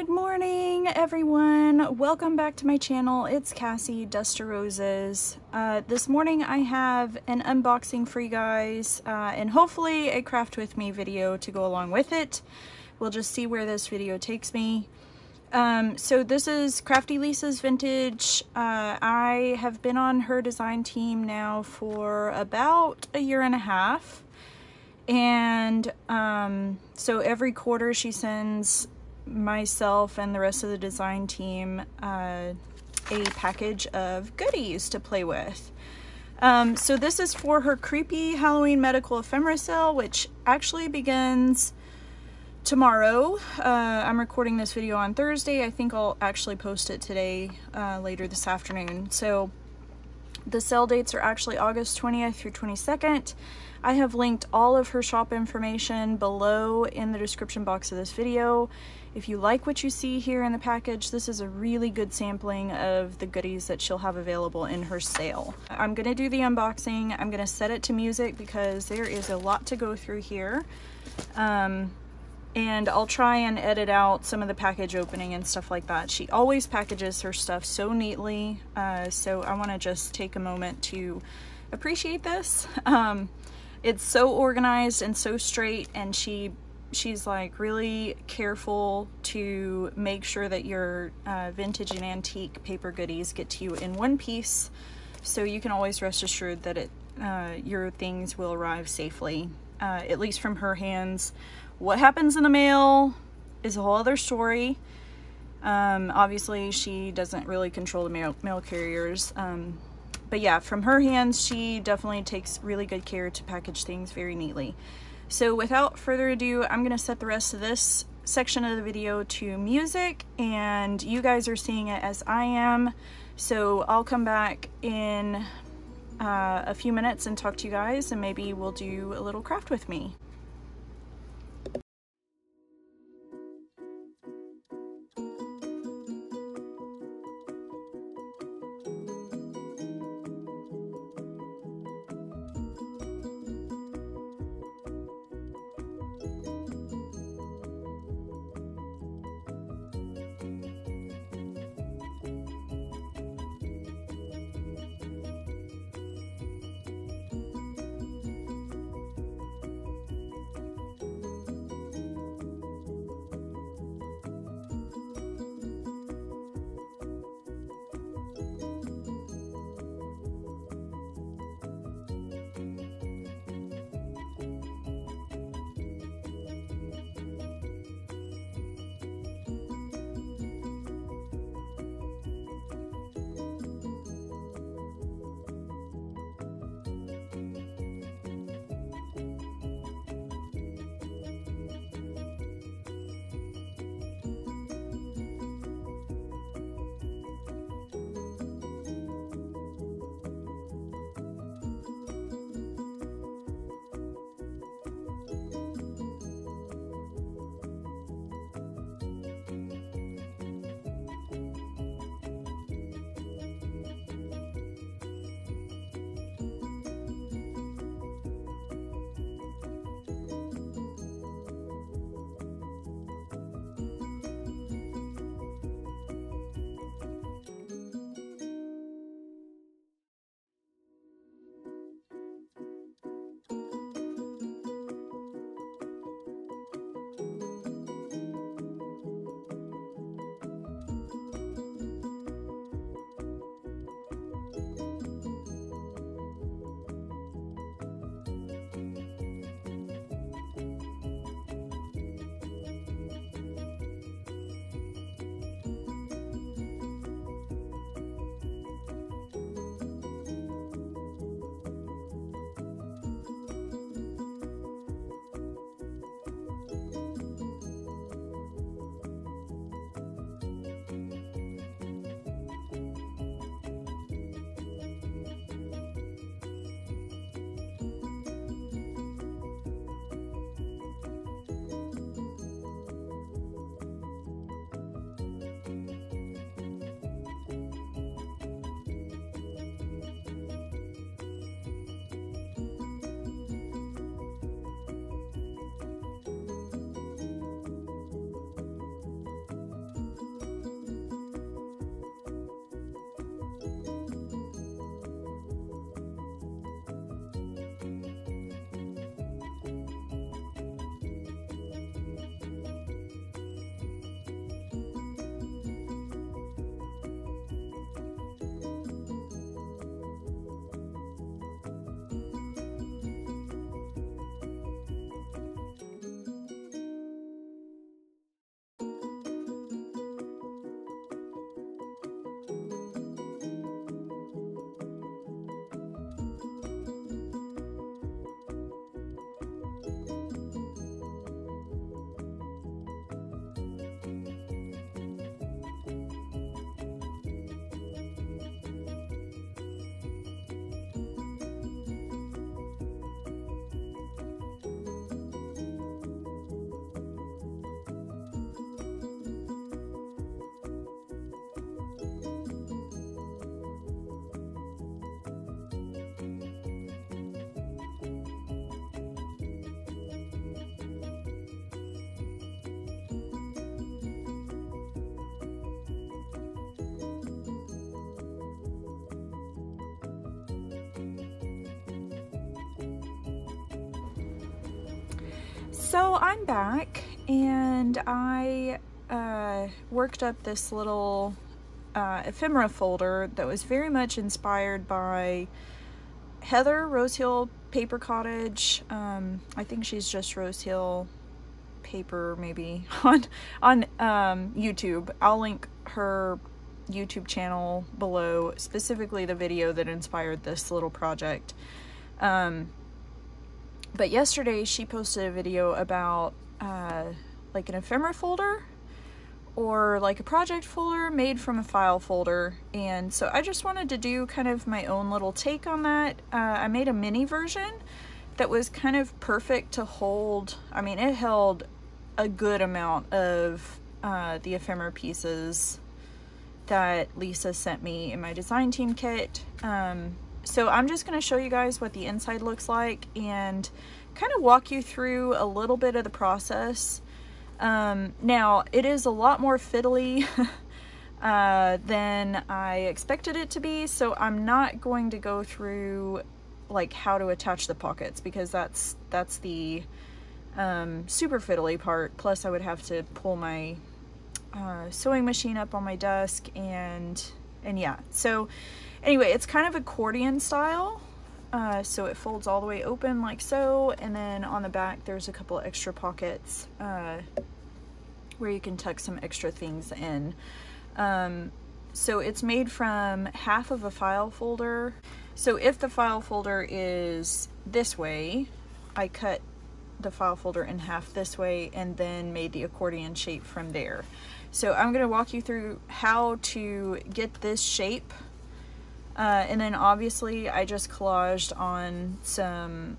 Good morning, everyone. Welcome back to my channel. It's Cassie, Dust to Roses. This morning I have an unboxing for you guys and hopefully a craft with me video to go along with it. We'll just see where this video takes me. So this is Crafty Lisa's Vintage. I have been on her design team now for about a year and a half. And so every quarter she sends myself and the rest of the design team a package of goodies to play with. So this is for her creepy Halloween medical ephemera sale, which actually begins tomorrow. I'm recording this video on Thursday. I think I'll actually post it today, later this afternoon. So the sale dates are actually August 20th through 22nd. I have linked all of her shop information below in the description box of this video. If you like what you see here in the package, this is a really good sampling of the goodies that she'll have available in her sale. I'm gonna do the unboxing. I'm gonna set it to music because there is a lot to go through here. And I'll try and edit out some of the package opening and stuff like that. She always packages her stuff so neatly, so I want to just take a moment to appreciate this. It's so organized and so straight, and she's like really careful to make sure that your vintage and antique paper goodies get to you in one piece, so you can always rest assured that your things will arrive safely, at least from her hands. What happens in the mail is a whole other story. Obviously she doesn't really control the mail carriers, but yeah, from her hands she definitely takes really good care to package things very neatly. So without further ado, I'm gonna set the rest of this section of the video to music, and you guys are seeing it as I am. So I'll come back in a few minutes and talk to you guys, and maybe we'll do a little craft with me. So I'm back, and I worked up this little ephemera folder that was very much inspired by Heather, Rose Hill Paper Cottage. I think she's just Rose Hill Paper, maybe, on YouTube. I'll link her YouTube channel below, specifically the video that inspired this little project. But yesterday she posted a video about like an ephemera folder, or like a project folder made from a file folder, and so I just wanted to do kind of my own little take on that. I made a mini version that was kind of perfect to hold. I mean, it held a good amount of the ephemera pieces that Lisa sent me in my design team kit. So I'm just going to show you guys what the inside looks like and kind of walk you through a little bit of the process. Now, it is a lot more fiddly than I expected it to be, so I'm not going to go through like how to attach the pockets, because that's the super fiddly part. Plus I would have to pull my sewing machine up on my desk, and yeah. So anyway, it's kind of accordion style. So it folds all the way open like so, and then on the back there's a couple extra pockets where you can tuck some extra things in. So it's made from half of a file folder. So if the file folder is this way, I cut the file folder in half this way and then made the accordion shape from there. So I'm going to walk you through how to get this shape. And then obviously I just collaged on some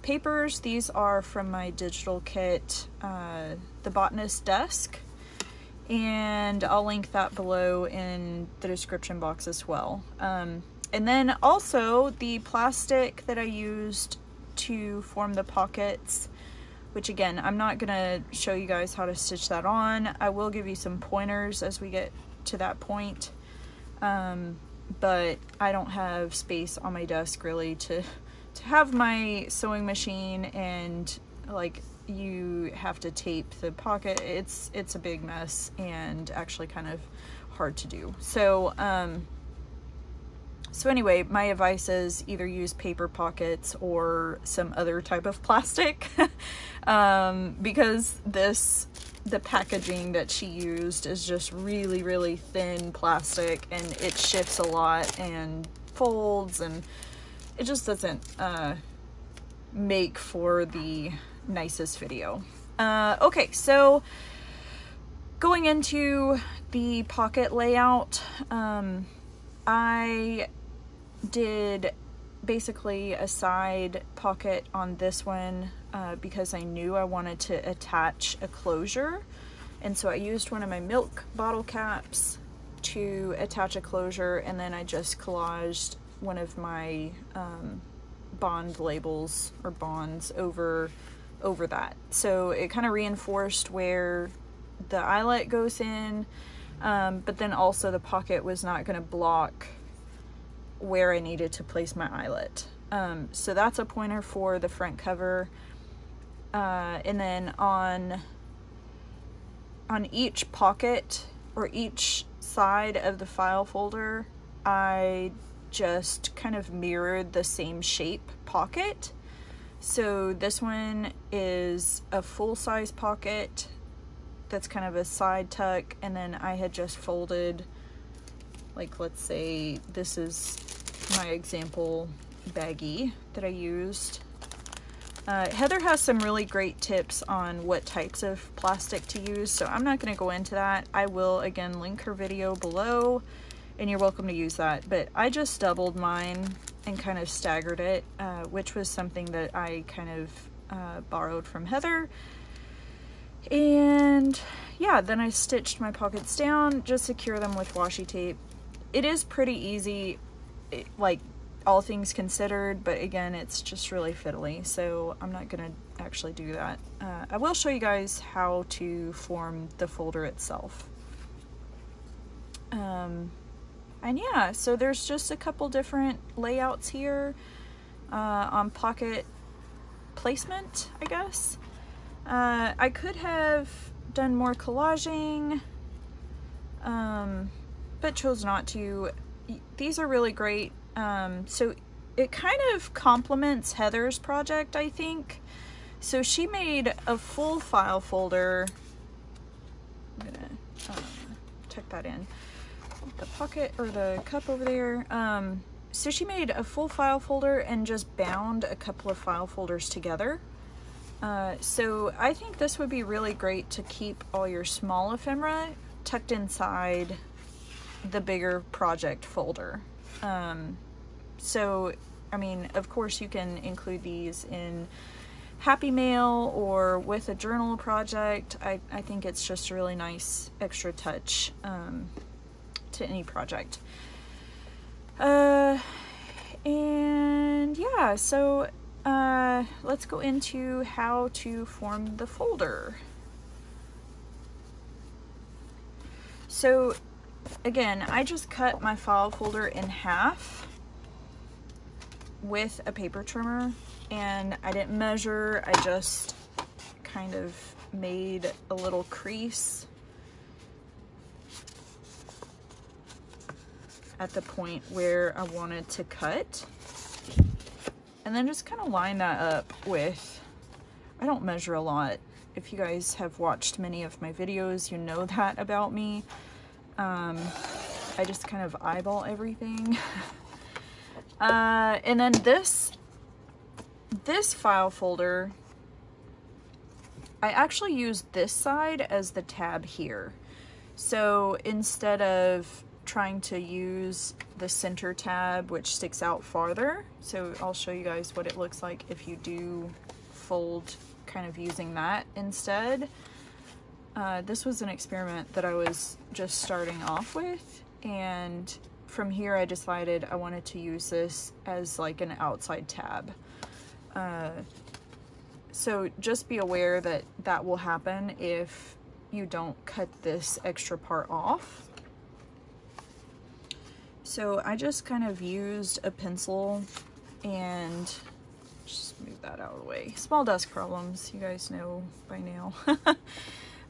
papers. These are from my digital kit, The Botanist Desk, and I'll link that below in the description box as well. And then also the plastic that I used to form the pockets, which again, I'm not gonna show you guys how to stitch that on. I will give you some pointers as we get to that point. But I don't have space on my desk really to have my sewing machine, and like you have to tape the pocket. It's a big mess and actually kind of hard to do. So so anyway, my advice is either use paper pockets or some other type of plastic because the packaging that she used is just really, really thin plastic, and it shifts a lot and folds, and it just doesn't make for the nicest video. Okay, so going into the pocket layout, I did basically a side pocket on this one because I knew I wanted to attach a closure, and so I used one of my milk bottle caps to attach a closure, and then I just collaged one of my bond labels or bonds over that, so it kind of reinforced where the eyelet goes in, but then also the pocket was not going to block where I needed to place my eyelet. So that's a pointer for the front cover. And then on each pocket or each side of the file folder, I just kind of mirrored the same shape pocket. So this one is a full-size pocket that's kind of a side tuck, and then I had just folded, like, let's say this is my example baggie that I used. Heather has some really great tips on what types of plastic to use, so I'm not going to go into that. I will again link her video below, and you're welcome to use that, but I just doubled mine and kind of staggered it, which was something that I kind of borrowed from Heather. And yeah, then I stitched my pockets down, just secure them with washi tape. It is pretty easy, like all things considered, but again, it's just really fiddly, so I'm not gonna actually do that. I will show you guys how to form the folder itself. And yeah, so there's just a couple different layouts here on pocket placement, I guess. I could have done more collaging, but chose not to. These are really great. So it kind of complements Heather's project, I think. So she made a full file folder. I'm gonna tuck that in the pocket or the cup over there. So she made a full file folder and just bound a couple of file folders together. So I think this would be really great to keep all your small ephemera tucked inside the bigger project folder. So, I mean, of course you can include these in Happy Mail or with a journal project. I think it's just a really nice extra touch to any project. And yeah, so let's go into how to form the folder. So again, I just cut my file folder in half with a paper trimmer, and I didn't measure, I just kind of made a little crease at the point where I wanted to cut, and then just kind of line that up with, I don't measure a lot. If you guys have watched many of my videos, you know that about me. I just kind of eyeball everything. And then this file folder, I actually used this side as the tab here. So instead of trying to use the center tab, which sticks out farther, so I'll show you guys what it looks like if you do fold kind of using that instead. This was an experiment that I was just starting off with, and from here I decided I wanted to use this as like an outside tab. So just be aware that that will happen if you don't cut this extra part off. So I just kind of used a pencil and just move that out of the way. Small desk problems, you guys know by now.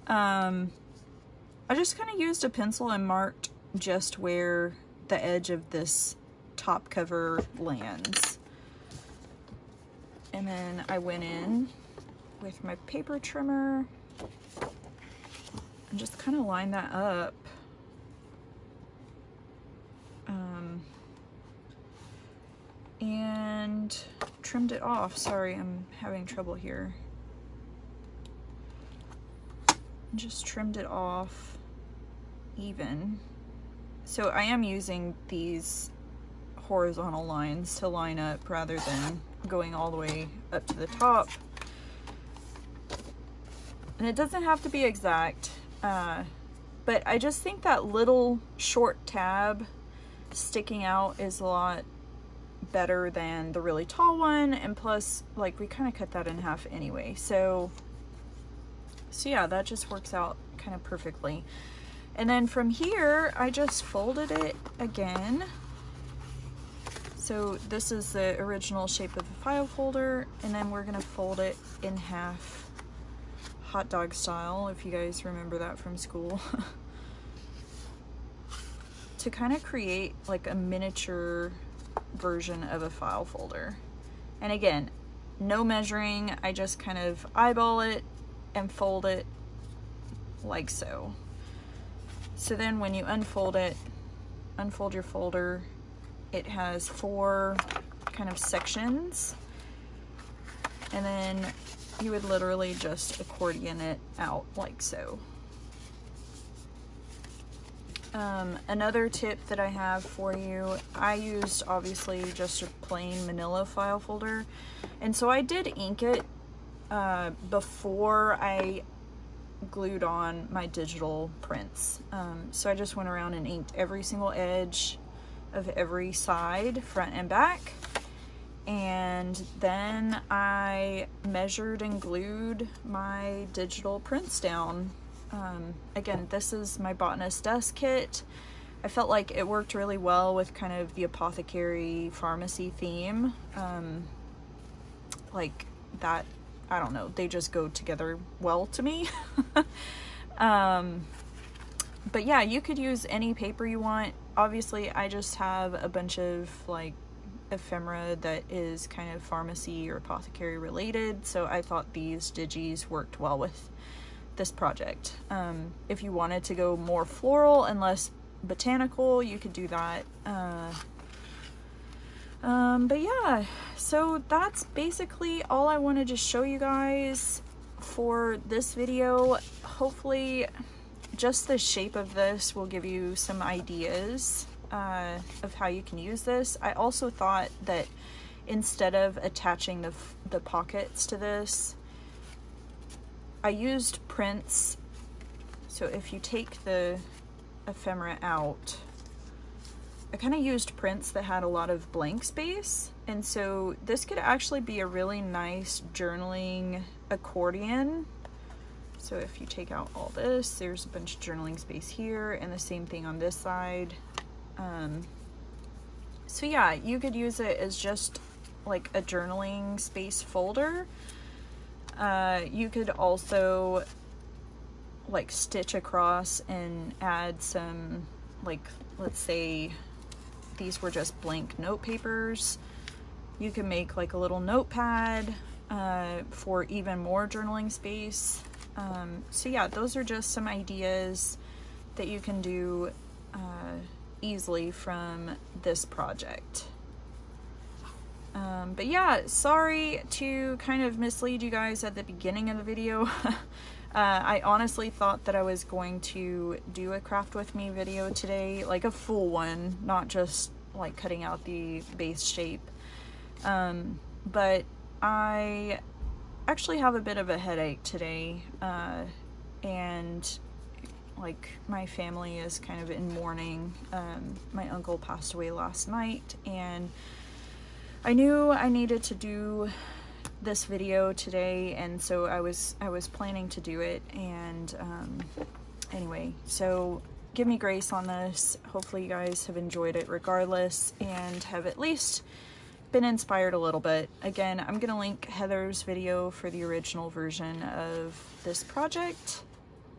I just kind of used a pencil and marked just where the edge of this top cover lands. And then I went in with my paper trimmer and just kind of lined that up. And trimmed it off. Sorry, I'm having trouble here. Just trimmed it off even. So I am using these horizontal lines to line up rather than going all the way up to the top. And it doesn't have to be exact, but I just think that little short tab sticking out is a lot better than the really tall one, and plus, like, we kind of cut that in half anyway, so yeah, that just works out kind of perfectly. And then from here I just folded it again. So this is the original shape of the file folder, and then we're gonna fold it in half, hot dog style, if you guys remember that from school. To kind of create like a miniature version of a file folder. And again, no measuring, I just kind of eyeball it and fold it like so. So then when you unfold it, unfold your folder, it has 4 kind of sections, and then you would literally just accordion it out like so. Another tip that I have for you, I used obviously just a plain manila file folder, and so I did ink it before I glued on my digital prints. So I just went around and inked every single edge of every side, front and back, and then I measured and glued my digital prints down. Again, this is my botanist desk kit. I felt like it worked really well with kind of the apothecary pharmacy theme. Like that, I don't know, they just go together well to me. But yeah, you could use any paper you want. Obviously, I just have a bunch of like ephemera that is kind of pharmacy or apothecary related, so I thought these digis worked well with this project. If you wanted to go more floral and less botanical, you could do that. But yeah, so that's basically all I wanted to show you guys for this video. Hopefully just the shape of this will give you some ideas of how you can use this. I also thought that instead of attaching the pockets to this, I used prints. So if you take the ephemera out, I kind of used prints that had a lot of blank space, and so this could actually be a really nice journaling accordion. So if you take out all this, there's a bunch of journaling space here, and the same thing on this side. So yeah, you could use it as just like a journaling space folder. You could also like stitch across and add some, like, let's say these were just blank note papers. You can make like a little notepad for even more journaling space. So yeah, those are just some ideas that you can do easily from this project. But yeah, sorry to kind of mislead you guys at the beginning of the video. I honestly thought that I was going to do a craft with me video today, like a full one, not just like cutting out the base shape. But I actually have a bit of a headache today, and like my family is kind of in mourning. My uncle passed away last night, and I knew I needed to do this video today, and so I was planning to do it. And anyway, so give me grace on this. Hopefully you guys have enjoyed it regardless and have at least been inspired a little bit. Again, I'm gonna link Heather's video for the original version of this project,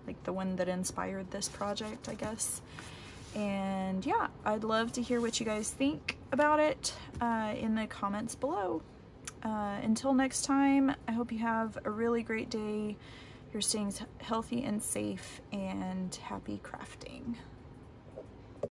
like the one that inspired this project, I guess. And yeah, I'd love to hear what you guys think about it in the comments below. Until next time, I hope you have a really great day. You're staying healthy and safe, and happy crafting.